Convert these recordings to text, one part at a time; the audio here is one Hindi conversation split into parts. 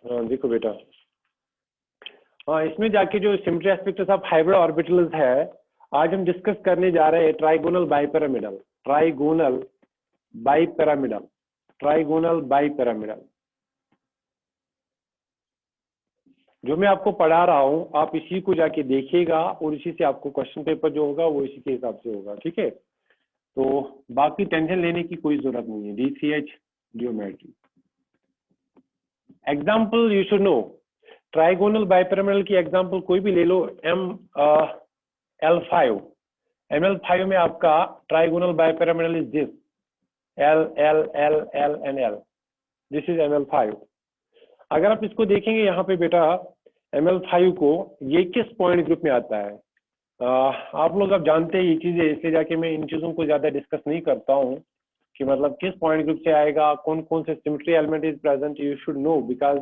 देखो बेटा, हाँ इसमें जाके जो symmetry aspects of hybrid orbitals है, आज हम डिस्कस करने जा रहे हैं trigonal bipyramidal, trigonal bipyramidal, trigonal bipyramidal. जो मैं आपको पढ़ा रहा हूँ आप इसी को जाके देखिएगा और इसी से आपको क्वेश्चन पेपर जो होगा वो इसी के हिसाब से होगा, ठीक है। तो बाकी टेंशन लेने की कोई जरूरत नहीं है। DCH geometry example you should no. Trigonal bipyramidal की एग्जाम्पल कोई भी ले लो। ML5 में आपका trigonal bipyramidal is this L L L L and L, this is ML5। अगर आप इसको देखेंगे यहाँ पे बेटा ML5 को, ये किस पॉइंट ग्रुप में आता है? आप लोग अब जानते हैं ये चीजें, इसलिए जाके मैं इन चीजों को ज्यादा डिस्कस नहीं करता हूँ कि मतलब किस पॉइंट ग्रुप से आएगा, कौन कौन से symmetry element is present. You should know because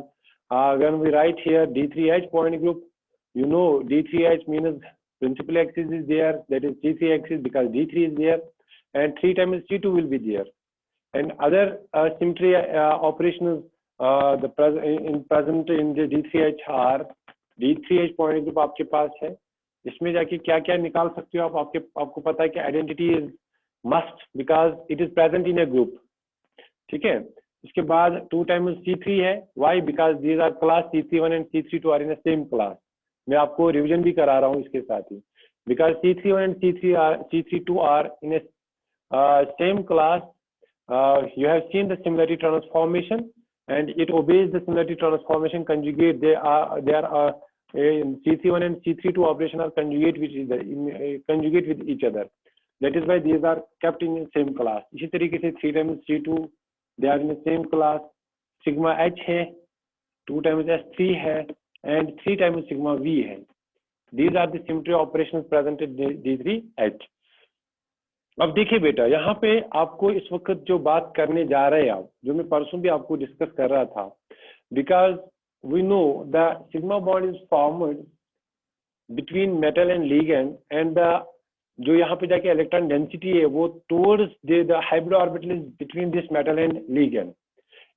when we write here D3H point group, you know D3H means principal axis is there, that is D3 axis because D3 is there, and 3 times C2 will be there, and other symmetry operations present in the D3H are D3H point group आपके पास है। इसमें जाके क्या क्या निकाल सकते हो आप, आपको पता है कि identity is must because it is present in a group, ठीक है। इसके बाद 2 times C3 है, why because these are class C31 and C32 are in the same class. मैं आपको रिवीजन भी करा रहा हूँ इसके साथ ही, because C31 and C32 are in a same class. You have seen the similarity transformation and it obeys the similarity transformation conjugate. They are C31 and C32 operation are conjugate with each other. That is why these are kept in the same class. इसी तरीके से 3 times C2 they are in the same class. Sigma H है, 2 times S3 है and 3 times sigma V है. These are the symmetry operations present in D3H. अब देखिए बेटा, यहाँ पे आपको इस वक्त जो बात करने जा रहे हैं आप, जो मैं परसों भी आपको डिस्कस कर रहा था, because we know the sigma bond is formed between metal and ligand and जो यहाँ पे जाके इलेक्ट्रॉन डेंसिटी है वो towards the hybrid orbital is between this metal and ligand.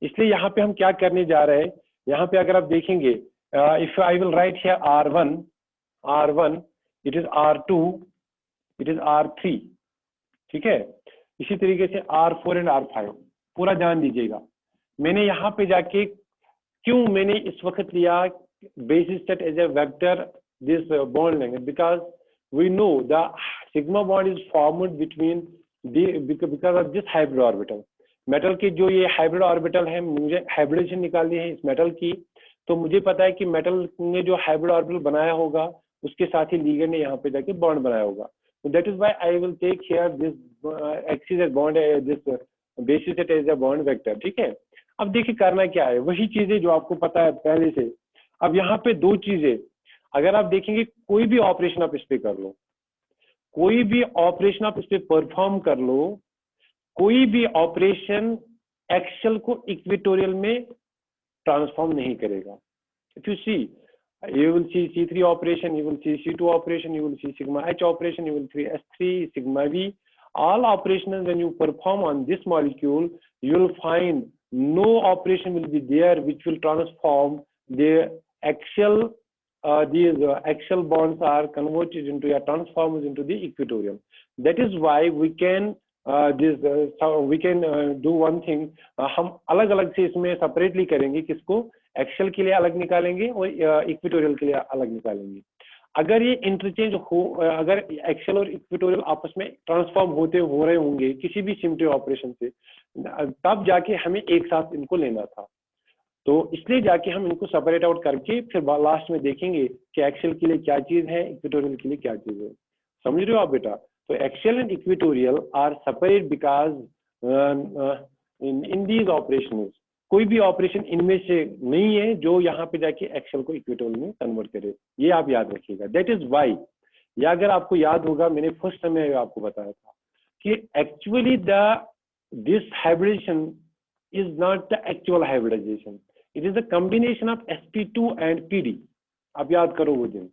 इसलिए यहाँ पे हम क्या करने जा रहे हैं, यहाँ पे अगर आप देखेंगे if I will write here R1 it is R2 it is R3, ठीक है। इसी तरीके से R4 एंड R5 पूरा ध्यान दीजिएगा। मैंने यहाँ पे जाके क्यों मैंने इस वक्त लिया basis set as a vector this bond लेंगे, because we know the sigma bond is formed between because of this hybrid orbital. Metal की जो ये हाइब्रिड ऑर्बिटल है, मुझे हाइब्रिडेशन निकालनी है इस मेटल की, तो मुझे पता है कि मेटल ने जो हाइब्रिड ऑर्बिटल बनाया होगा उसके साथ ही लिगेंड ने यहाँ पे जाके बॉन्ड बनाया होगा। So that is why I will take here this axis as bond, this basis set as a bond vector, ठीक है। अब देखिए करना क्या है, वही चीजें जो आपको पता है पहले से। अब यहाँ पे दो चीजें, अगर आप देखेंगे कोई भी ऑपरेशन आप इस पे कर लो, कोई भी ऑपरेशन आप इस पे परफॉर्म कर लो, कोई भी ऑपरेशन एक्सल को इक्वेटोरियल में ट्रांसफॉर्म नहीं करेगा। If you see, you will see C3 operation, you will see C2 operation, you will see sigma H operation, you will see S3, sigma V. All operations when you perform on this molecule, you will find no operation will be there which will transform the axial, these axial bonds are converted into or transformed into the equatorial. That is why we can we can do one thing, हम अलग अलग से इसमें सेपरेटली करेंगे, किसको एक्सेल के लिए अलग निकालेंगे और इक्वेटोरियल के लिए अलग निकालेंगे। अगर ये इंटरचेंज हो, अगर एक्सेल और इक्वेटोरियल आपस में ट्रांसफॉर्म हो रहे होंगे किसी भी सिमेट्री ऑपरेशन से, तब जाके हमें एक साथ इनको लेना था। तो इसलिए जाके हम इनको सेपरेट आउट करके फिर लास्ट में देखेंगे कि एक्सेल के लिए क्या चीज है, इक्वेटोरियल के लिए क्या चीज है। समझ रहे हो आप बेटा? तो axial and equatorial are separate because in these operations कोई भी ऑपरेशन इनमें से नहीं है जो यहाँ पे जाके एक्सेल को इक्वेटोरियल में कन्वर्ट करे, ये आप याद रखिएगा। दैट इज वाई, या अगर आपको याद होगा मैंने फर्स्ट समय आपको बताया था कि actually this hybridisation is not the actual hybridisation, it is the combination of sp2 and pd। आप याद करो वो दिन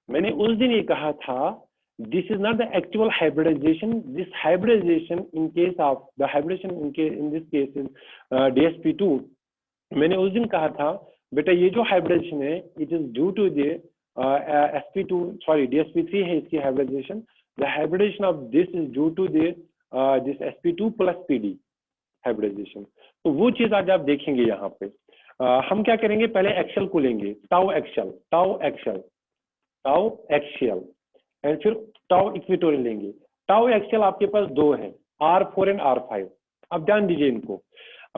मैंने उस दिन ये कहा था, this is not the actual hybridization. This hybridization in case of the hybridization in this case is DsP2. मैंने उस दिन कहा था बेटा ये जो हाइब्रिडाइजेशन है it is due to the sp2 sorry dsp3 है इसकी hybridisation. The hybridisation of this is due to this sp2 plus pd hybridisation. तो वो चीज आज आप देखेंगे यहाँ पे. हम क्या करेंगे, पहले एक्सेल को लेंगे, टाउ एक्सेल एंड फिर टाउ इक्वेटोरियल लेंगे. टाउ एक्सेल आपके पास दो है, R4 एंड R5. अब ध्यान दीजिए इनको.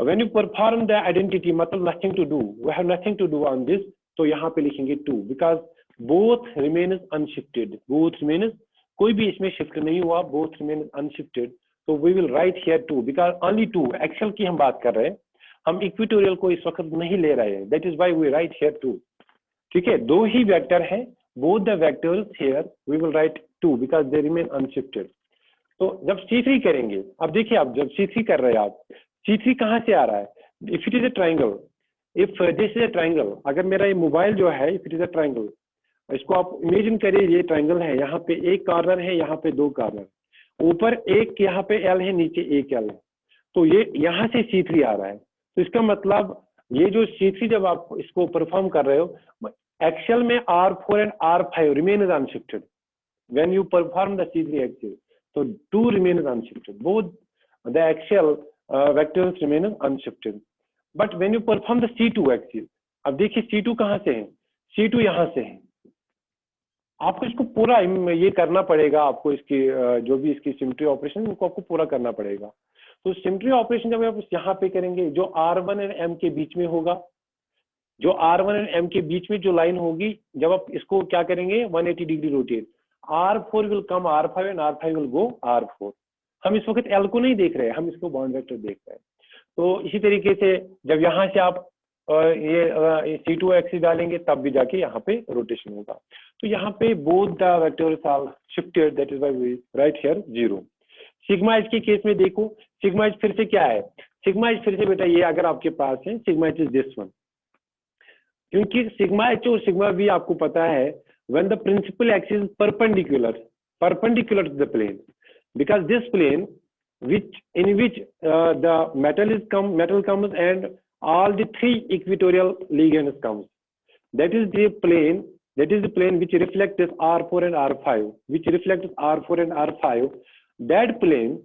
When you perform the identity, मतलब nothing to do, we have nothing to do on this, तो यहाँ पे लिखेंगे 2 because both remains unshifted. Both remains, कोई भी इसमें शिफ्ट नहीं हुआ, both remains unshifted. So we will write here 2 because only 2. Excel की हम बात कर रहे हैं, हम इक्वेटोरियल को इस वक्त नहीं ले रहे हैं. That is why we write here 2. ठीक है, दो ही वेक्टर हैं, both the vectors here we will write 2 because they remain unshifted. तो जब C3 करेंगे, अब देखिए आप जब C3 कर रहे हैं आप, C3 कहाँ से आ रहा है? If it is a triangle, if this is a triangle, अगर मेरा ये मोबाइल जो है if it is a triangle, इसको आप इमेजिन करिए ये ट्राइंगल है, यहाँ पे एक कॉर्नर है, यहाँ पे दो कॉर्नर, ऊपर एक यहाँ पे L है, नीचे एक L है, तो ये यहाँ से C3 आ रहा है. तो इसका मतलब ये जो C3 जब आप इसको परफॉर्म कर रहे हो, एक्सेल में R4 and R5 remain is unshifted when you perform the C3 axis. तो 2 remain is unshifted. Both the axial vectors remain unshifted. But when you perform the C2 axis, अब देखिए C2 कहाँ से है? C2 यहाँ से है. आपको इसको पूरा ये करना पड़ेगा, आपको इसकी जो भी इसकी सिमेट्री ऑपरेशन उनको आपको पूरा करना पड़ेगा. तो सिमेट्री ऑपरेशन जब आप यहाँ पे करेंगे, जो R1 एंड M के बीच में होगा, जो R1 एंड M के बीच में जो लाइन होगी, जब आप इसको क्या करेंगे 180 degree rotate, R4 will come R5 and R5 will go R4. हम इस वक्त L को नहीं देख रहे हैं, हम इसको बॉन्ड वेक्टर देख रहे हैं. तो इसी तरीके से जब यहाँ से आप ये C2 एक्सिस डालेंगे तब भी जाके यहाँ पे रोटेशन होगा. तो यहाँ पे both the vectors are shifted, that is why we write here 0. Sigma H के केस में देखो, सिग्मा एच फिर से क्या है? सिग्मा एच फिर से बेटा ये अगर आपके पास है sigma H is this one, क्योंकि सिग्मा एच और सिग्मा वी आपको पता है when the principal axis is perpendicular to the plane, because this plane in which the metal comes and all the 3 equatorial ligands comes, that is the plane which reflects R4 and R5, that plane,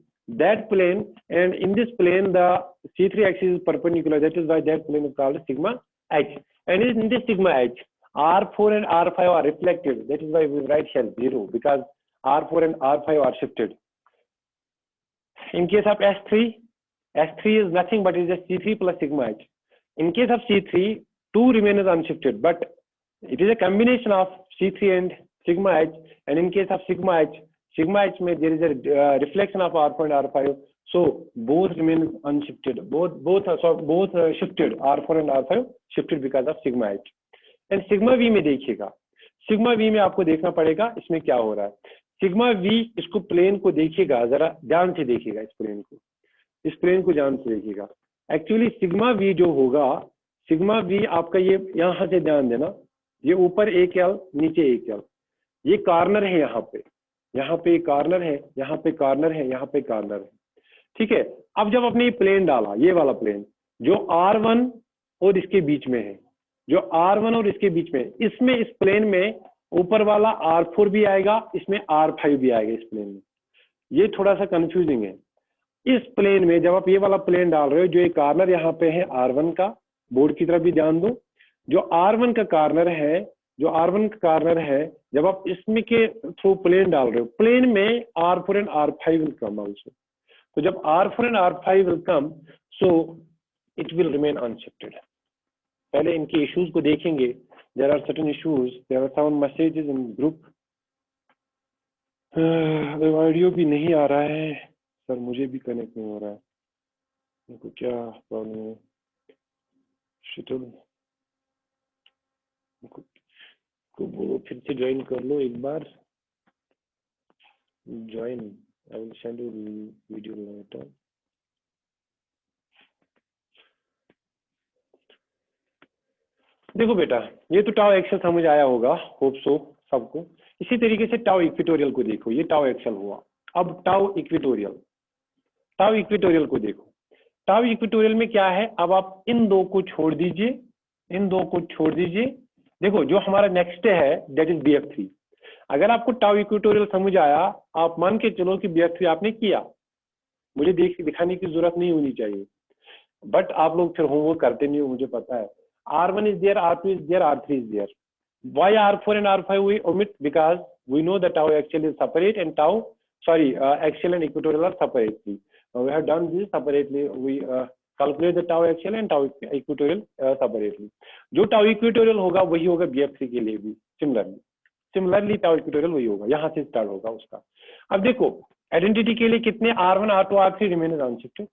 and in this plane the C3 axis is perpendicular, that is why that plane is called sigma H. And in this sigma H, R4 and R5 are reflected, that is why we write here 0 because R4 and R5 are shifted. In case of S3 is nothing but is just C3 plus sigma H. In case of C3, 2 remains unshifted, but it is a combination of C3 and sigma H. And in case of sigma H there is a reflection of R4 and R5, so both remain unshifted. Both shifted. R4 and R5 shifted because of sigma H. And sigma we में देखिएगा, सिग्मा वी में आपको देखना पड़ेगा इसमें क्या हो रहा है. सिग्मा वी, इसको प्लेन को देखिएगा, जरा ध्यान से देखिएगा, इस प्लेन को ध्यान से देखिएगा. एक्चुअली सिग्मा वी जो होगा, सिग्मा वी आपका ये यहाँ से ध्यान देना, ये ऊपर एक L नीचे एक L, ये कॉर्नर है, यहाँ पे कॉर्नर है, यहाँ पे कॉर्नर है, यहाँ पे कॉर्नर है. ठीक है, अब जब आपने ये प्लेन डाला, ये वाला प्लेन जो R1 और इसके बीच में है, जो R1 और इसके बीच में, इसमें इस प्लेन में ऊपर वाला R4 भी आएगा, इसमें R5 भी आएगा इस प्लेन में. ये थोड़ा सा कंफ्यूजिंग है. इस प्लेन में जब आप ये वाला प्लेन डाल रहे हो, जो एक कॉर्नर यहाँ पे है R1 का, बोर्ड की तरफ भी ध्यान दो, जो R1 का कॉर्नर है, जब आप इसमें के थ्रू प्लेन डाल रहे हो, प्लेन में R4 and R5 will come also. तो जब R4 and R5 will come, so it will remain unshifted. पहले इनके इश्यूज को देखेंगे. There are certain issues, there are some messages in group. Audio भी नहीं आ रहा है सर, मुझे भी कनेक्ट नहीं हो रहा है, इनको क्या प्रॉब्लम है? शीतल को बोलो फिर से ज्वाइन कर लो एक बार, join. I will send you video letter. देखो बेटा, ये तो टाउ एक्सेल समझ आया होगा, होप सो सबको. इसी तरीके से टाउ इक्वेटोरियल को देखो, ये टाउ एक्सेल हुआ. अब टाउ इक्वेटोरियल को देखो. टाउ इक्वेटोरियल में क्या है? अब आप इन दो को छोड़ दीजिए, इन दो को छोड़ दीजिए। देखो जो हमारा नेक्स्ट है दैट इज BF3। अगर आपको टाउ इक्वेटोरियल समझ आया, आप मान के चलो कि BF3 आपने किया, मुझे दिखाने की जरूरत नहीं होनी चाहिए, बट आप लोग फिर होमवर्क करते नहीं हो, मुझे पता है। R1 is there, R2 is there, R3 is there. Why R4 and R5 we omit? Because we know that tau axial is separate and axial and equatorial are separately. We have done this separately. We calculate the tau axial and tau equatorial separately. जो tau equatorial होगा वही होगा BF3 के लिए भी सिमिलरली tau equatorial वही होगा, यहाँ से स्टार्ट होगा उसका। अब देखो आइडेंटिटी के लिए कितने R1, R2, R3 remain अनशिफ्टेड।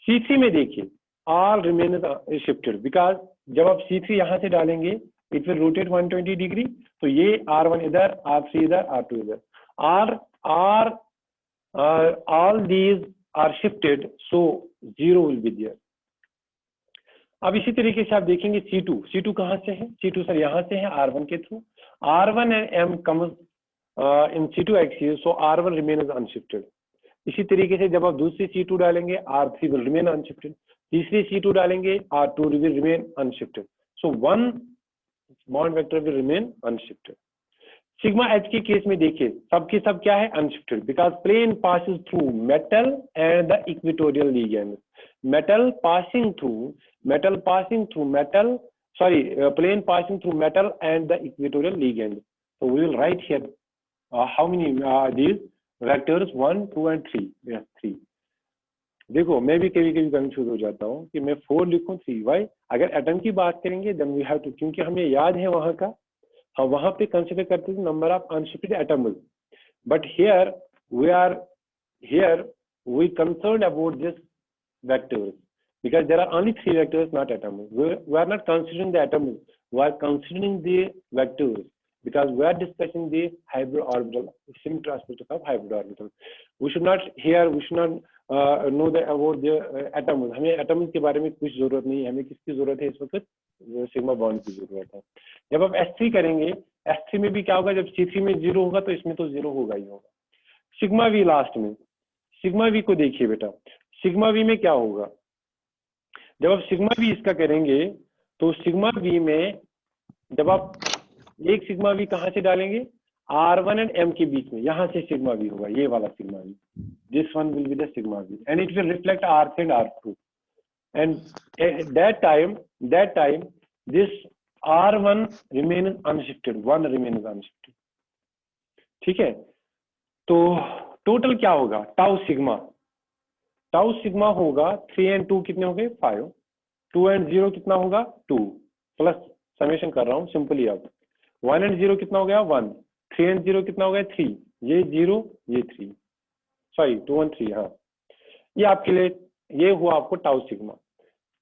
C3 में देखिए all remain shifted because जब आप C3 यहाँ से डालेंगे it will rotate 120 डिग्री, तो ये R1 इधर, R3 इधर, R2 इधर, all these are shifted, so 0 will be there। अब इसी तरीके से आप देखेंगे C2 कहाँ से है? C2 सर यहाँ से है R1 के through, R1 and M comes in C2 axis, so R1 remains unshifted। इसी तरीके से जब आप दूसरी C2 डालेंगे R3 will remain unshifted, तीसरी C2 डालेंगे R2 will remain unshifted, so one bond vector will remain unshifted। Sigma H के केस में देखिए सबके सब क्या है? Unshifted, because plane passes through metal and the equatorial ligand। metal passing through metal, plane passing through metal and the equatorial ligand। so we will write here how many these vectors 1, 2 and 3। yes 3। देखो मैं भी कभी कभी कंफ्यूज हो जाता हूँ कि मैं 4 लिखूं 3। वाई? अगर एटम की बात करेंगे देन वी हैव टू, क्योंकि हमें याद है वहां का, हम वहां पे कंसीडर करते थे number of unshifted atoms, but here we concerned about this vectors because there are only 3 vectors, not atoms। we are not considering the atoms, we are considering the vectors because we are discussing the hybrid orbital, symmetry aspect of hybrid orbital। we should not know about the atoms। हमें atoms के बारे में कुछ जरूरत नहीं है, हमें किसकी जरूरत है इस वक्त? सिग्मा बॉन्ड की जरूरत है। जब आप S3 करेंगे, S3 में भी क्या होगा? जब C3 में 0 होगा तो इसमें तो 0 होगा ही होगा। सिग्मा V लास्ट में, सिग्मा V को देखिए बेटा, सिग्मा V में क्या होगा? जब आप सिग्मा V इसका करेंगे तो सिग्मा V में जब आप एक सिग्मा V कहाँ से डालेंगे? R1 and M के बीच में, यहाँ से सिग्मा V होगा, ये वाला sigma V। This one will be the sigma V and it will reflect R3 and R2 and at that time this R1 remains unshifted, 1 remains unshifted। ठीक है, तो टोटल क्या होगा? टाउ सिग्मा होगा 3 and 2 कितने हो गए? 5। 2 and 0 कितना होगा? 2 प्लस समेशन कर रहा हूँ सिंपली। अब 1 and 0 कितना हो गया? 1। 3 and 0 कितना हो गया? 3। ये 0 ये 3, 2 and 3। हाँ, ये आपके लिए ये हुआ आपको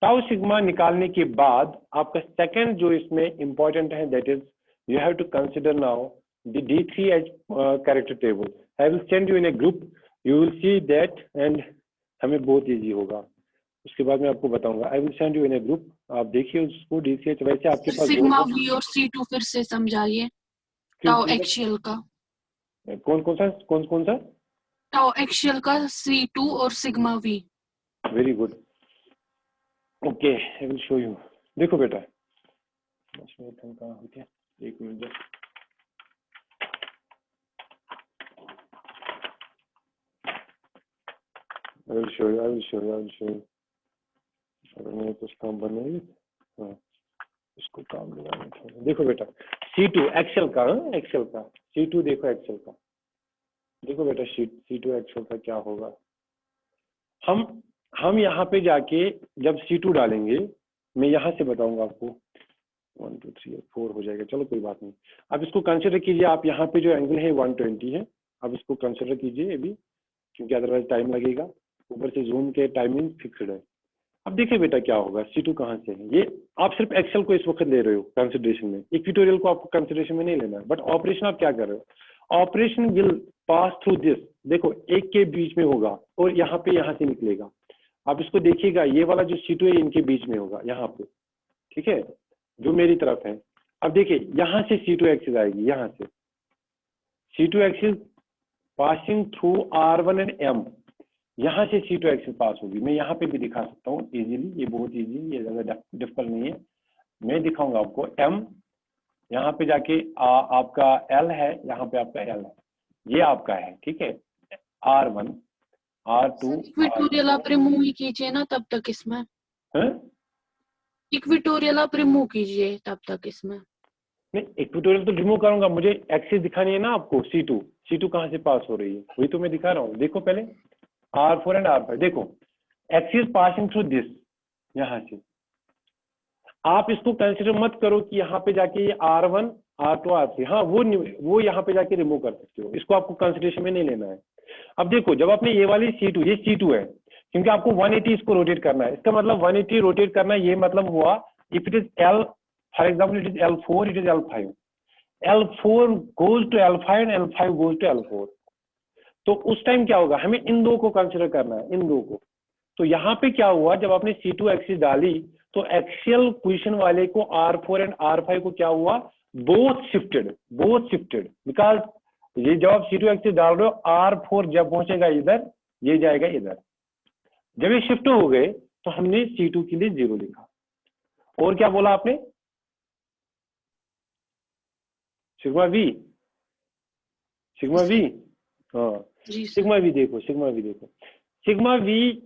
टाउ सिग्मा निकालने के बाद आपका सेकंड जो इसमें इंपॉर्टेंट है that is you have to consider now the D3H character table. I will send you in a group, you will see that and हमें बहुत इजी होगा। उसके बाद मैं आपको बताऊंगा। I will send you in a group, आप देखिए उसको D3H। वैसे आपके पास सिग्मा V और C2 फिर से समझाइए। टाउ एक्सियल का कौन सा? टाउ एक्सियल का C2 और sigma V। Very good, okay I will show you. देखो बेटा, कहाँ हो गया? एक minute, I will show you। अगर मैं कुछ काम बनेगी, हाँ इसको काम लगाना था। देखो बेटा C2 एक्सेल का, C2 देखो एक्सेल का, देखो बेटा C2 एक्सेल का क्या होगा? हम यहाँ पे जाके जब C2 डालेंगे, मैं यहाँ से बताऊंगा आपको। 1 2 3 4 हो जाएगा, चलो कोई बात नहीं। अब इसको कंसिडर कीजिए, आप यहाँ पे जो एंगल है 120 है, अब इसको कंसिडर कीजिए अभी, क्योंकि अदरवाइज टाइम लगेगा। ऊपर से जूम के टाइमिंग फिक्स्ड है। अब देखिए बेटा क्या होगा, C2 कहाँ से है? ये आप सिर्फ एक्सेल को इस वक्त ले रहे हो कंसिडरेशन में, इक्वेटोरियल को आपको कंसिडरेशन में नहीं लेना है। बट ऑपरेशन आप क्या कर रहे हो? Operation will pass through this. देखो एक के बीच में होगा और यहाँ से निकलेगा। आप इसको देखिएगा, ये वाला जो C2 है इनके बीच में होगा यहाँ पे, ठीक है, जो मेरी तरफ है। अब देखिए यहाँ से C2 एक्सिस आएगी, यहाँ से C2 axis passing through R1 and M, यहाँ से C2 एक्सिस पास होगी। मैं यहाँ पे भी दिखा सकता हूँ इजीली, ये बहुत इजी, ये ज्यादा डिफिकल्ट नहीं है। मैं दिखाऊंगा आपको m, यहाँ पे जाके आपका l है, यहाँ पे आपका l है, ये आपका है, ठीक है, R1 R2 इक्वेटोरियल आप रिमूव ही कीजिए ना तब तक इसमें, हाँ? इक्वेटोरियल आप रिमूव कीजिए तब तक इसमें। नहीं, इक्वेटोरियल तो रिमूव करूंगा, मुझे एक्सिस दिखानी है ना आपको, C2 कहाँ से पास हो रही है वही तो मैं दिखा रहा हूँ। देखो पहले R4 एंड R5, देखो एक्सिस पासिंग थ्रू दिस, यहाँ से आप इसको कंसिडर मत करो कि यहाँ पे जाके ये R1 R2 R3, हाँ वो यहाँ पे जाके रिमूव कर सकते हो, इसको आपको कंसिडरेशन में नहीं लेना है। अब देखो जब आपने ये वाली C2, ये C2 है, क्योंकि आपको 180 इसको रोटेट करना है, इसका मतलब 180 रोटेट करना है, ये मतलब हुआ if it is L, for example it is L4, it is L5, L4 goes to L5 and L5 goes to L4, तो उस टाइम क्या होगा, हमें इन दो को कंसिडर करना है, इन दो को। तो यहाँ पे क्या हुआ, जब आपने C2 एक्सिस डाली तो एक्सियल पोजीशन वाले को R4 एंड R5 को क्या हुआ, बोथ शिफ्टेड बिकॉज ये जब आप C2 एक्सिस डाल रहे हो, R4 जब पहुंचेगा इधर, ये जाएगा इधर, जब ये शिफ्ट हो गए तो हमने C2 के लिए 0 लिखा। और क्या बोला आपने, सिग्मा वी, हाँ जी सर। सिग्मा वी देखो, सिग्मा वी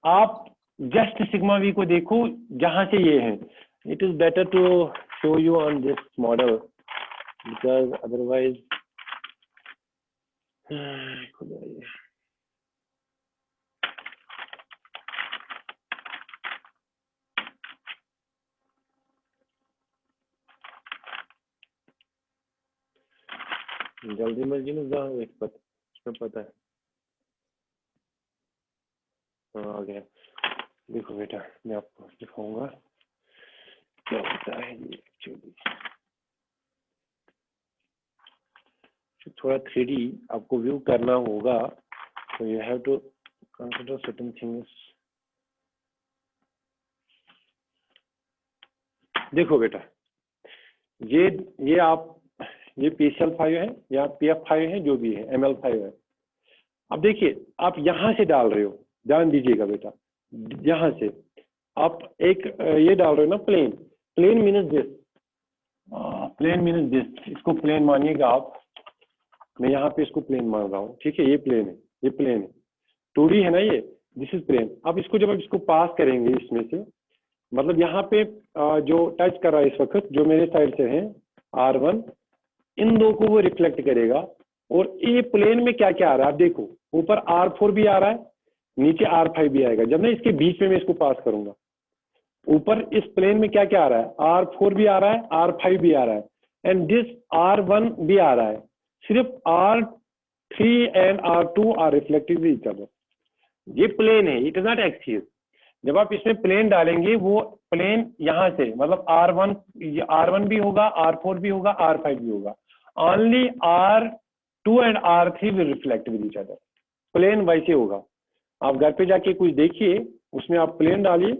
आप जस्ट सिग्मा वी को देखो जहां से ये है, it is better to show you on this model because otherwise जल्दी मर्जी में जाओ, इसमें पता है। हाँ आ गया, देखो बेटा मैं आपको दिखाऊंगा क्या होता है ये एक्चुअली। थोड़ा 3D आपको व्यू करना होगा, तो you have to consider certain things. देखो बेटा ये आप ये PCL5 है या PF5 है, जो भी है, ML5 है। अब देखिए आप यहाँ से डाल रहे हो, ध्यान दीजिएगा बेटा, यहाँ से आप एक ये डाल रहे हो ना, प्लेन मीन्स दिस, इसको प्लेन मानिएगा आप, मैं यहाँ पे इसको प्लेन मान रहा हूँ, ठीक है, ये प्लेन है, 2D है ना ये, दिस इज प्लेन। अब इसको जब आप इसको पास करेंगे इसमें से, मतलब यहाँ पे जो टच कर रहा है इस वक्त, जो मेरे साइड से है R1, इन दो को वो रिफ्लेक्ट करेगा। और ये प्लेन में क्या क्या आ रहा है आप देखो, ऊपर R4 भी आ रहा है, नीचे R5 भी आएगा। जब मैं इसके बीच में मैं इसको पास करूंगा, ऊपर इस प्लेन में क्या क्या आ रहा है, R4 भी आ रहा है, R5 भी आ रहा है, एंड दिस R1 भी आ रहा है। सिर्फ R3 and R2 are reflective each other. ये प्लेन है, इट इज नॉट एक्सिस। जब आप इसमें प्लेन डालेंगे, वो प्लेन यहाँ से मतलब R1 भी होगा, R4 भी होगा, R5 भी होगा, only R2 and R3 will reflect with each other. Plane वैसे होगा। आप घर पे जाके कुछ देखिए, उसमें आप प्लेन डालिए,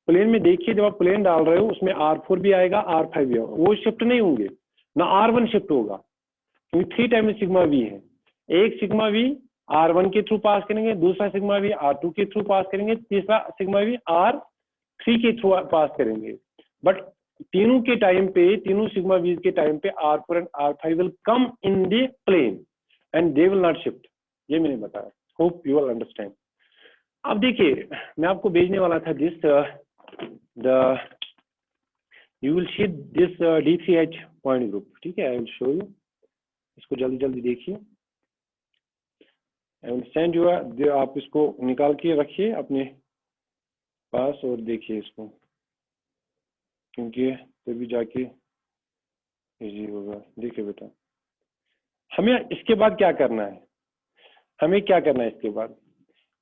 प्लेन में देखिए, जब आप प्लेन डाल रहे हो उसमें R4 भी आएगा, R5 भी होगा, वो शिफ्ट नहीं होंगे ना, R1 शिफ्ट होगा, क्योंकि 3 टाइम्स सिग्मा वी है। एक सिग्मा वी R1 के थ्रू पास करेंगे, दूसरा सिग्मा वी R2 के थ्रू पास करेंगे, तीसरा सिग्मा वी R3 के थ्रू पास करेंगे। बट तीनों के टाइम पे, तीनों सिग्मा वी के टाइम पे R4 and R5 will come in the plane and they will not shift. ये मैंने बताया, होप यू विल अंडरस्टैंड। अब देखिए मैं आपको भेजने वाला था this you will see this D3H point group, ठीक है, आई विल शो यू। इसको जल्दी जल्दी देखिए, सेंड यू, आप इसको निकाल के रखिए अपने पास और देखिए इसको, क्योंकि तभी जाके इजी होगा। देखिए बेटा, हमें इसके बाद क्या करना है, इसके बाद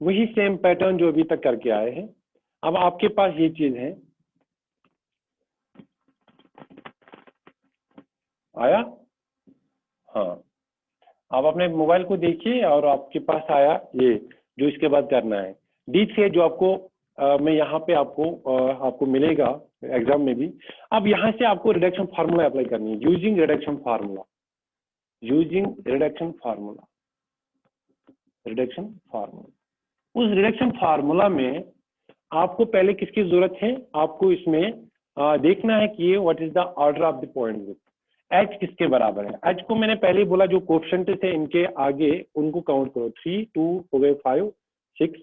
वही सेम पैटर्न जो अभी तक करके आए हैं। अब आपके पास ये चीज है, आया, हाँ, आप अपने मोबाइल को देखिए और आपके पास आया ये जो इसके बाद करना है D3, जो आपको मैं यहाँ पे आपको मिलेगा एग्जाम में भी। अब यहाँ से आपको रिडक्शन फार्मूला अप्लाई करनी है, यूजिंग रिडक्शन फार्मूला। उस रिडक्शन फार्मूला में आपको पहले किसकी जरूरत है, आपको इसमें देखना है कि what is the order of the point group, H किसके बराबर है। एच को मैंने पहले ही बोला, जो कोएफिशिएंट थे इनके आगे उनको काउंट करो, 3 2 हो गए 5 6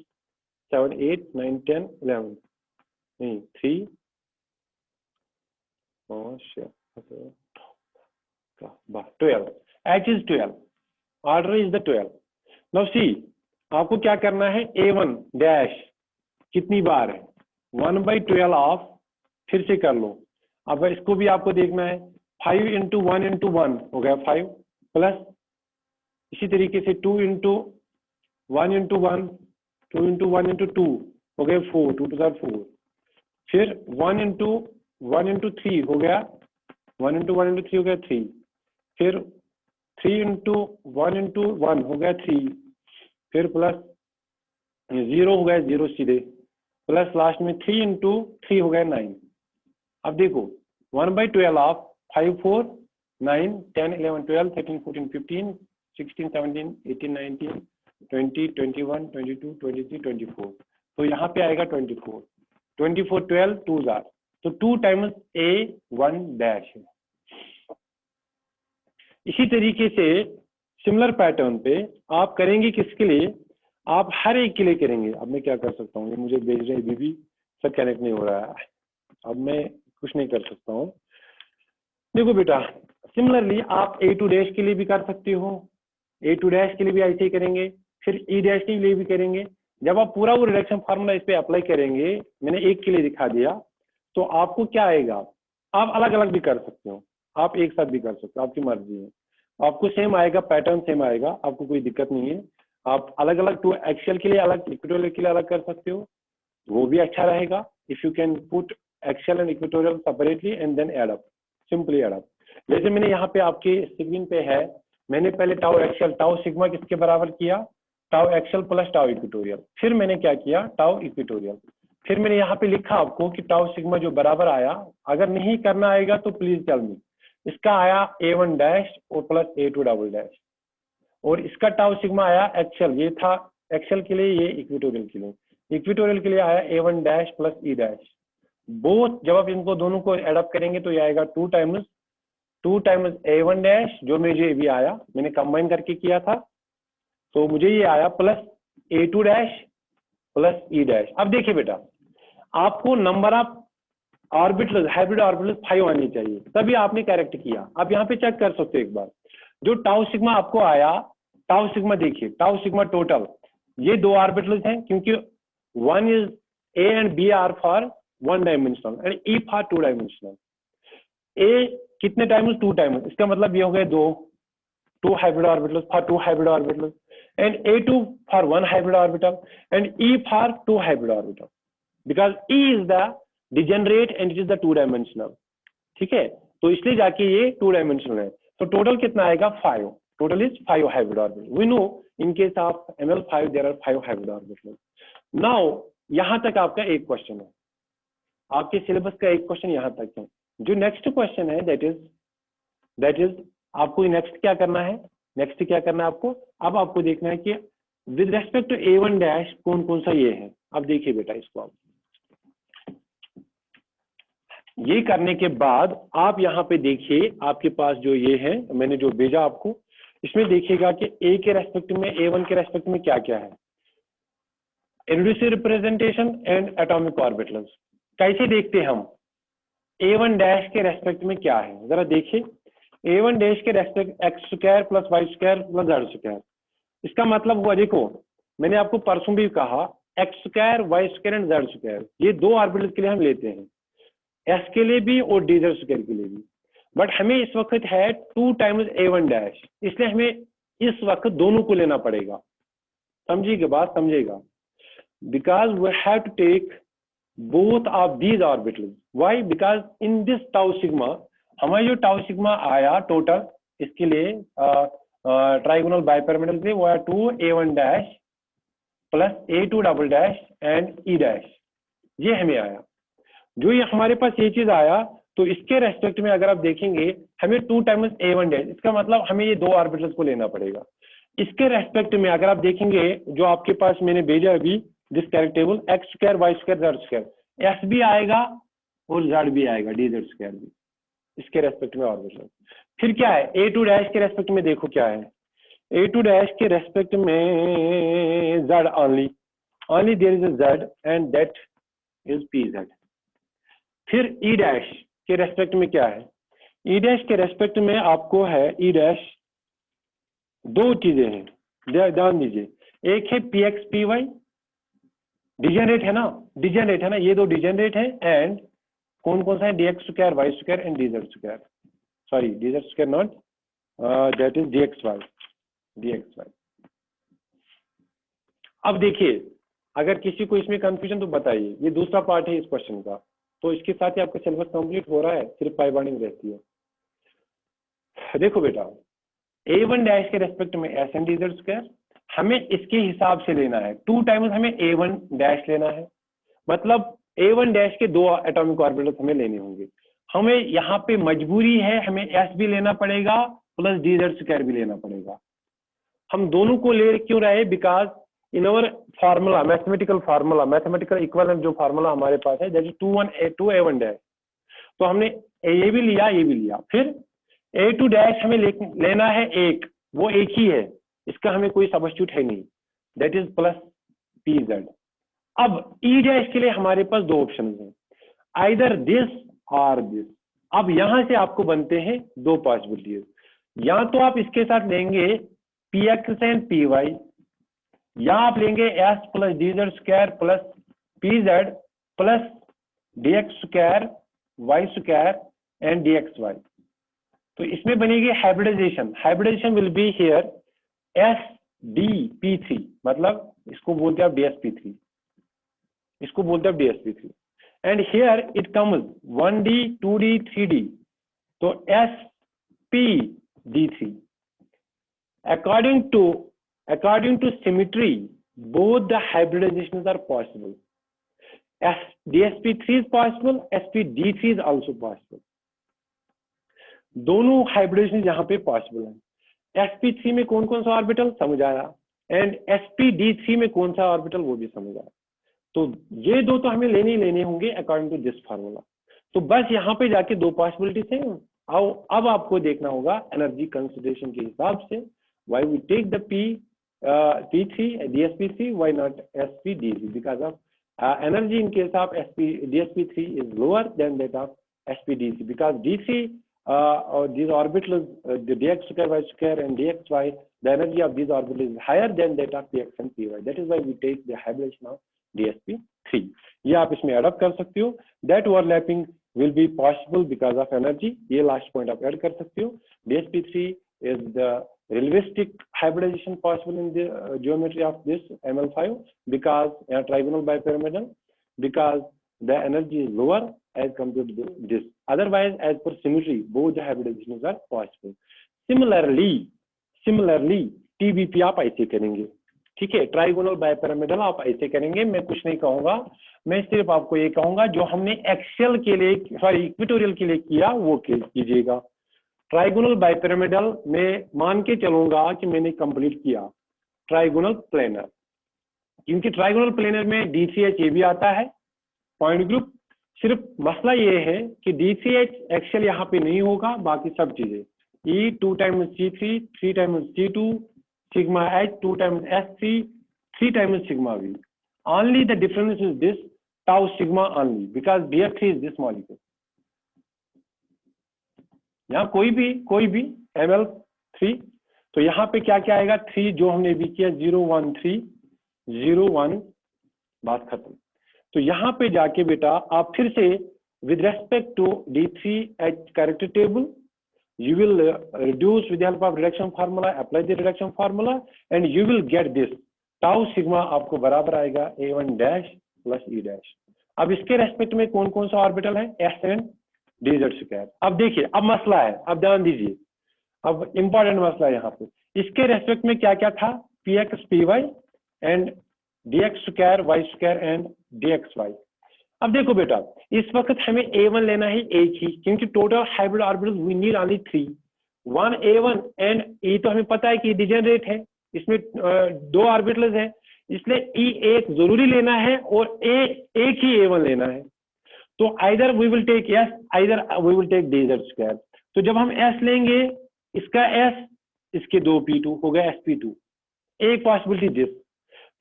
7 8 9 10 11 नहीं 3 12, H is 12, order is the 12। Now see आपको क्या करना है, A1 डैश कितनी बार है 1/12 ऑफ, फिर से कर लो। अब इसको भी आपको देखना है, 5 × 1 × 1 हो गया 5 प्लस इसी तरीके से 2 × 1 × 1 2 × 1 × 2 हो गया 4 2 2 4, फिर 1 × 1 × 3 हो गया 1 × 1 × 3 हो गया 3, फिर 3 × 1 × 1 हो गया 3, फिर प्लस 0 हो गया 0 सीधे, प्लस लास्ट में 3 × 3 हो गया 9। अब देखो 1/12 ऑफ 5 4 9 10 11 12 13 14 15 16 17 18 19 20 21 22 23 24, तो यहाँ पे आएगा 24 24 12 2 जार, तो 2 टाइम्स A1 डैश है। इसी तरीके से सिमिलर पैटर्न पे आप करेंगे किसके लिए, आप हर एक के लिए करेंगे। अब मैं क्या कर सकता हूँ, ये मुझे भेज रहे हैं बीबी, सब कनेक्ट नहीं हो रहा है, अब मैं कुछ नहीं कर सकता हूँ। देखो बेटा, सिमिलरली आप A2 डैश के लिए भी कर सकते हो, A2 डैश के लिए भी ऐसे ही करेंगे, फिर E डैश के लिए भी करेंगे। जब आप पूरा वो रिडक्शन फार्मूला इस पे अप्लाई करेंगे, मैंने एक के लिए दिखा दिया, तो आपको क्या आएगा, आप अलग अलग भी कर सकते हो, आप एक साथ भी कर सकते हो, आपकी मर्जी है, आपको सेम आएगा, पैटर्न सेम आएगा, आपको कोई दिक्कत नहीं है। आप अलग अलग टू एक्सेल के लिए अलग, इक्वेटोरियल के लिए अलग कर सकते हो, वो भी अच्छा रहेगा। If you can put axial and equatorial separately and then add up, simply add up. जैसे मैंने यहाँ पे आपके स्क्रीन पे है, मैंने पहले टाउ एक्सेल टाउ सिग्मा किसके बराबर किया, tau axial plus tau equatorial, फिर मैंने क्या किया टाउ इक्वेटोरियल, फिर मैंने यहाँ पे लिखा आपको कि टाउ सिग्मा जो बराबर आया, अगर नहीं करना आएगा तो प्लीज टेल मी, इसका आया A1 डैश और प्लस A2 डबल डैश, और इसका टाउ सिग्मा आया एक्सेल, ये था एक्सेल के लिए, ये इक्वेटोरियल के लिए, इक्वेटोरियल के लिए आया A1 dash plus E dash. Both जब आप इनको दोनों को एडअप करेंगे तो ये आएगा 2 टाइम्स A1 डैश, जो मुझे भी आया मैंने कंबाइन करके किया था, तो मुझे ये आया plus A2 dash plus E dash. अब देखिए बेटा, आपको number of orbitals, hybrid orbitals 5 आनी चाहिए, तभी आपने करेक्ट किया। आप यहाँ पे चेक कर सकते हो एक बार, जो टाउ सिग्मा आपको आया, टाउ सिग्मा देखिए, टाउ सिग्मा टोटल ये 2 ऑर्बिटल्स हैं, क्योंकि 1 is A and B are for 1 dimensional and E for 2 dimensional. A कितने टाइम्स, 2 टाइम्स, इसका मतलब ये हो गए 2 hybrid orbitals for 2 hybrid orbitals, and A2 for 1 hybrid orbital and E for 2 hybrid orbital, because E is the degenerate and it is the 2 dimensional. ठीक है, तो इसलिए जाके ये 2 डायमेंशनल है। तो टोटल कितना आएगा 5, total is 5 hybrid orbital. We know in case of ML5 there are 5 hybrid orbital. Now यहां तक आपका एक क्वेश्चन है, आपके सिलेबस का एक क्वेश्चन यहां तक है। जो नेक्स्ट क्वेश्चन है दैट इज आपको नेक्स्ट क्या करना है, नेक्स्ट क्या करना है आपको, अब आपको देखना है कि with respect to A1 dash कौन कौन सा ये है। अब देखिए बेटा, इसको आप ये करने के बाद आप यहाँ पे देखिए, आपके पास जो ये है मैंने जो भेजा आपको, इसमें देखिएगा कि A के रेस्पेक्ट में, A1 के रेस्पेक्ट में क्या क्या है, इरेड्यूसिव रिप्रेजेंटेशन एंड एटॉमिक ऑर्बिटल्स। कैसे देखते हैं हम, A1 डैश के रेस्पेक्ट में क्या है, जरा देखिए। A1 डैश के respect x square plus Y square plus z square, इसका मतलब हुआ, देखो मैंने आपको परसों भी कहा, x square Y square and z square, ये 2 ऑर्बिटल्स के लिए हम लेते हैं, S के लिए भी और D स्क्वायर के लिए भी, बट हमें इस वक्त है 2 टाइम्स A1 डैश, इसलिए हमें इस वक्त दोनों को लेना पड़ेगा। समझिएगा बात, समझिएगा, because we have to take both of these orbitals. Why, because in this tau sigma, हमारा जो टाउ सिग्मा आया टोटल इसके लिए ट्राइगोनल बाइपिरामिडल से, वो है 2 A1 dash plus A2 double dash and E dash, ये हमें आया। जो ये हमारे पास ये चीज आया, तो इसके रेस्पेक्ट में अगर आप देखेंगे हमें 2 टाइम्स A1 डैश, इसका मतलब हमें ये 2 ऑर्बिटल्स को लेना पड़ेगा। इसके रेस्पेक्ट में अगर आप देखेंगे, जो आपके पास मैंने भेजा अभी this character table, x square Y square z square, S भी आएगा और z भी आएगा dz स्क्वायर भी इसके रेस्पेक्ट में ऑर्बिटल। फिर क्या है a2 डैश के रेस्पेक्ट में, देखो क्या है a2 डैश के रेस्पेक्ट में z only there is a z and that is pz। फिर e डैश के रेस्पेक्ट में क्या है, e डैश के रेस्पेक्ट में आपको है e डैश, दो चीजें हैं ध्यान दीजिए, एक है px py डिजेनरेट है ना, ये दो डिजेनरेट है, एंड कौन कौन सा है dx square y square and dz square, sorry dz square not, that is dxy। अब देखिए अगर किसी को इसमें कंफ्यूजन तो बताइए, ये दूसरा पार्ट है इस क्वेश्चन का, तो इसके साथ ही आपका सिलेबस कंप्लीट हो रहा है, सिर्फ पाई बाइंडिंग रहती है। देखो बेटा a1 डैश के रेस्पेक्ट में s एंड dz स्क्वायर हमें इसके हिसाब से लेना है, 2 टाइम्स हमें a1 डैश लेना है, मतलब a1 डैश के 2 एटॉमिक ऑर्बिटल्स हमें लेने होंगे। हमें यहाँ पे मजबूरी है, हमें s भी लेना पड़ेगा प्लस dz स्क्वायर भी लेना पड़ेगा। हम दोनों को ले क्यों रहे, because in our formula, mathematical equivalent जो फार्मूला हमारे पास है दैट इज 2a1 डैश, तो हमने ये भी लिया, फिर a2 डैश हमें लेना है एक, वो एक ही है, इसका हमें कोई सब्स्टिट्यूट है नहीं, दैट इज प्लस pz। अब e डैश के लिए हमारे पास दो ऑप्शन हैं, आइदर दिस और दिस। अब यहां से आपको बनते हैं दो पॉसिबिलिटीज, या तो आप इसके साथ लेंगे px एंड py, या आप लेंगे s plus dz square plus pz plus dx square y square and dxy। तो इसमें बनेगी hybridisation will be here sdp3, मतलब इसको बोलते हैं आप dsp3, इसको बोलते हैं dsp3, and here it comes 1d 2d 3d, तो sp d3। according to symmetry both the hybridizations are possible, dsp3 is possible, sp d3 is also possible, दोनों हाइब्रिडेशन यहाँ पे पॉसिबल है। sp3 में कौन कौन सा ऑर्बिटल समझ आया, एंड sp d3 में कौन सा ऑर्बिटल वो भी समझ आया। तो ये दो तो हमें लेने होंगे अकॉर्डिंग टू दिस फार्मूला। तो बस यहाँ पे जाके दो पॉसिबिलिटीज हैं, अब आपको देखना होगा एनर्जी कंसिडरेशन के हिसाब से, why we take the p3 dsp3, why not sp-d3, because of energy in case of dsp3 is lower than that of sp-d3, because d3 these orbitals, the dx square y square and dxy, the energy of these orbitals is higher than that of px and py, that is why we take the hybridization of dsp3। ये आप इसमें एडअप कर सकते हो, that overlapping will be possible because of energy, ये लास्ट पॉइंट आप ऐड कर सकते हो। dsp3 is the relativistic hybridization possible in the geometry of this ML5 because trigonal bipyramidal, because the energy is lower as compared to this, otherwise as per symmetry both the hybridizations are possible। Similarly TBP आप ऐसे करेंगे, ठीक है, ट्राइगोनल बाइपिरामिडल आप ऐसे करेंगे। मैं कुछ नहीं कहूंगा, मैं सिर्फ आपको ये कहूंगा जो हमने एक्सियल के लिए, सॉरी इक्वेटोरियल के लिए किया वो कीजिएगा। ट्राइगोनल बाइपिरामिडल में मान के चलूंगा कि मैंने कंप्लीट किया ट्राइगोनल प्लेनर, क्योंकि ट्राइगोनल प्लेनर में D3H ये भी आता है पॉइंट ग्रुप। सिर्फ मसला ये है कि D3H एक्सियल यहाँ पे नहीं होगा, बाकी सब चीजें E 2 times C3 3 times C2 sigma H 2 times S3 3 times sigma V, only the difference is this tau sigma only because DF3 is this molecule। यहाँ कोई भी ML3, तो यहाँ पे क्या क्या आएगा 3 जो हमने भी किया 0 1 3 0 1, बात खत्म। तो यहाँ पे जाके बेटा आप फिर से with respect to D3H character table you will reduce with the help of reduction formula, apply the reduction formula and you will get this tau sigma आपको बराबर आएगा A1 dash plus E dash. अब इसके रेस्पेक्ट में कौन कौन सा ऑर्बिटल है S एंड dz स्क्वायर। अब देखिए अब मसला है, अब ध्यान दीजिए, अब इंपॉर्टेंट मसला है यहाँ पे, इसके रेस्पेक्ट में क्या क्या था px py and dx square y square and dxy। अब देखो बेटा इस वक्त हमें A1 लेना है एक ही, क्योंकि total hybrid orbitals we need only 3, 1 A1 and E तो हमें पता है कि डिजेनरेट है, इसमें 2 ऑर्बिटल्स हैं, इसलिए E एक जरूरी लेना है और एक ही A1 लेना है। तो either we will take S, either we will take dz square. तो जब हम एस लेंगे, इसका एस, इसके 2 p2 हो गया sp2, एक पॉसिबिलिटी दिस।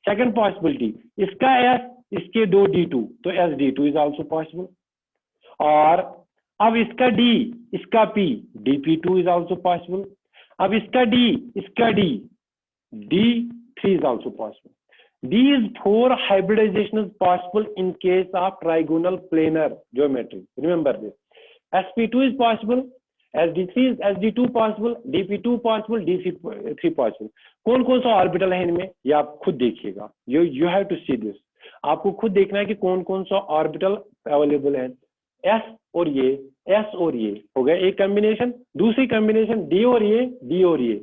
सेकंड पॉसिबिलिटी, इसका एस, इसके 2 d2, तो sd2 इज आल्सो पॉसिबल। और अब इसका d, इसका p, dp2 is also possible. अब इसका d, इसका d, d3 is also possible. These 4 hybridization is possible in case of trigonal planar geometry. Remember this. sp2 is possible, sd3 is, sd2 possible, dp2 possible, dc3 possible. कौन कौन सा ऑर्बिटल है इनमें, ये आप खुद देखिएगा। you have to see this. आपको खुद देखना है कि कौन कौन सा ऑर्बिटल अवेलेबल है। s और ये, s और ये हो गया एक कॉम्बिनेशन। दूसरी कॉम्बिनेशन d और ये,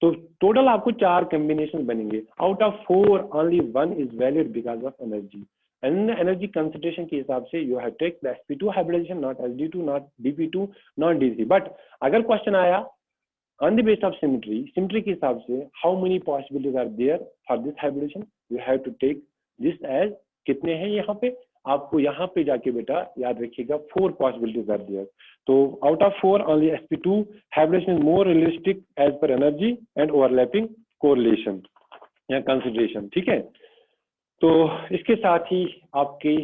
तो टोटल आपको 4 कॉम्बिनेशन बनेंगे। Out of 4 only 1 is valid because of energy. Energy concentration के हिसाब से you have take the sp2 hybridisation, not sd2, not dp2, not dc। But अगर क्वेश्चन आया on the base of symmetry के हिसाब से, how many possibilities are there for this hybridisation, you have to take this as, कितने हैं यहाँ पे, आपको यहाँ पे जाके बेटा याद रखिएगा 4 पॉसिबिलिटीज आर देयर। तो out of 4 only sp2 hybridization is more realistic as per energy and overlapping correlation या consideration। ठीक है, तो इसके साथ ही आपकी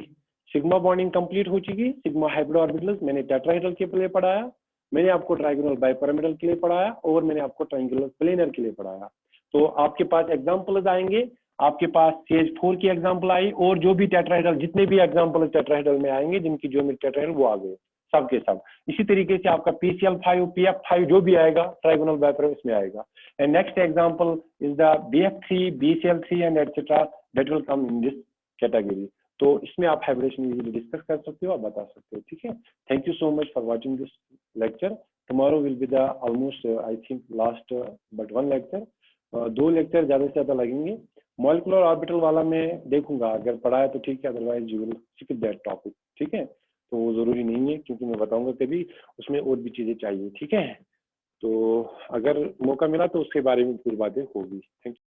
सिग्मा बॉन्डिंग कंप्लीट हो चुकी। सिग्मा हाइब्रिड ऑर्बिटल्स मैंने टेट्राहेड्रल के लिए पढ़ाया, मैंने आपको ट्राइगोनल बाइपिरामिडल के लिए पढ़ाया, और मैंने आपको ट्रायंगुलर प्लेनर के लिए पढ़ाया। तो आपके पास एग्जाम्पल्स आएंगे, आपके पास CH4 की एग्जाम्पल आई, और जो भी टेट्राहेड्रल, जितने भी एग्जाम्पल टेट्राहेड्रल में आएंगे, जिनकी ज्योमेट्री टेट्राहेड्रल वो आ गए सब के सब। इसी तरीके से आपका PCl5, PF5 जो भी आएगा ट्राइगोनल बाइपिरामिड इसमें आएगा। And next example is the BF3, BCl3 and etcetera that will come in this category. तो इसमें आप हाइब्रिडेशन इजीली डिस्कस कर सकते हो, आप बता सकते हो। ठीक है, thank you so much for watching this lecture. Tomorrow will be the almost I think last but 1 lecture. 2 lecture ज्यादा से ज्यादा लगेंगे। मॉलिक्यूलर ऑर्बिटल वाला मैं देखूंगा, अगर पढ़ा है तो ठीक है, otherwise you will skip that topic. ठीक है, तो वो जरूरी नहीं है, क्योंकि मैं बताऊंगा कभी उसमें और भी चीजें चाहिए। ठीक है, तो अगर मौका मिला तो उसके बारे में कुछ बातें होगी। Thank you.